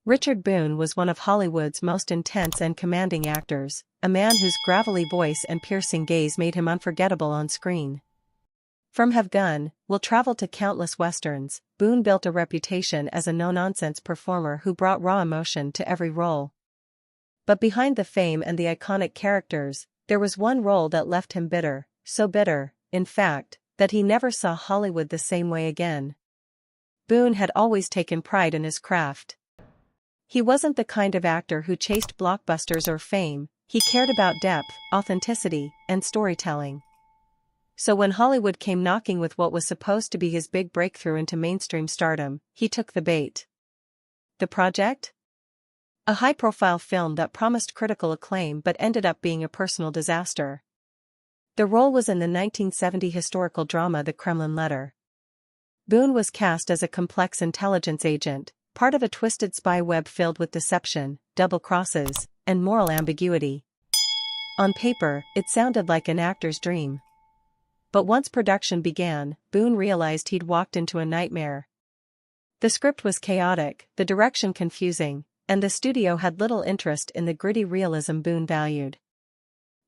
Richard Boone was one of Hollywood's most intense and commanding actors, a man whose gravelly voice and piercing gaze made him unforgettable on screen. From Have Gun, Will Travel to countless westerns, Boone built a reputation as a no-nonsense performer who brought raw emotion to every role. But behind the fame and the iconic characters, there was one role that left him bitter, so bitter, in fact, that he never saw Hollywood the same way again. Boone had always taken pride in his craft. He wasn't the kind of actor who chased blockbusters or fame, he cared about depth, authenticity, and storytelling. So when Hollywood came knocking with what was supposed to be his big breakthrough into mainstream stardom, he took the bait. The Project? A high-profile film that promised critical acclaim but ended up being a personal disaster. The role was in the 1970 historical drama The Kremlin Letter. Boone was cast as a complex intelligence agent, part of a twisted spy web filled with deception, double crosses, and moral ambiguity. On paper, it sounded like an actor's dream. But once production began, Boone realized he'd walked into a nightmare. The script was chaotic, the direction confusing, and the studio had little interest in the gritty realism Boone valued.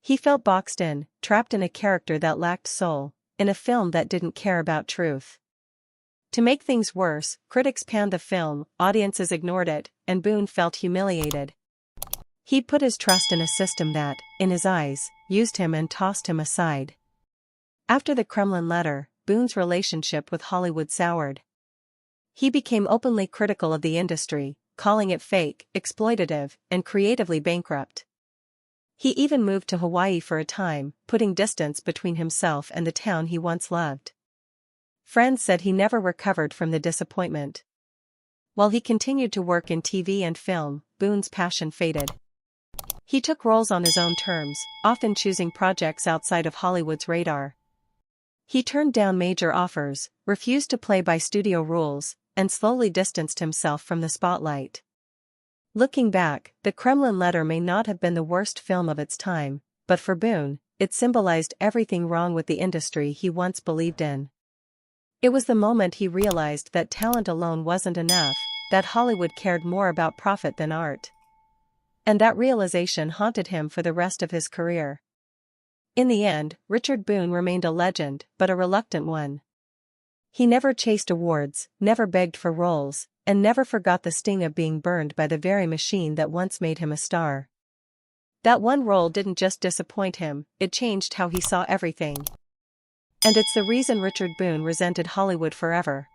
He felt boxed in, trapped in a character that lacked soul, in a film that didn't care about truth. To make things worse, critics panned the film, audiences ignored it, and Boone felt humiliated. He'd put his trust in a system that, in his eyes, used him and tossed him aside. After The Kremlin Letter, Boone's relationship with Hollywood soured. He became openly critical of the industry, calling it fake, exploitative, and creatively bankrupt. He even moved to Hawaii for a time, putting distance between himself and the town he once loved. Friends said he never recovered from the disappointment. While he continued to work in TV and film, Boone's passion faded. He took roles on his own terms, often choosing projects outside of Hollywood's radar. He turned down major offers, refused to play by studio rules, and slowly distanced himself from the spotlight. Looking back, The Kremlin Letter may not have been the worst film of its time, but for Boone, it symbolized everything wrong with the industry he once believed in. It was the moment he realized that talent alone wasn't enough, that Hollywood cared more about profit than art. And that realization haunted him for the rest of his career. In the end, Richard Boone remained a legend, but a reluctant one. He never chased awards, never begged for roles, and never forgot the sting of being burned by the very machine that once made him a star. That one role didn't just disappoint him, it changed how he saw everything. And it's the reason Richard Boone resented Hollywood forever.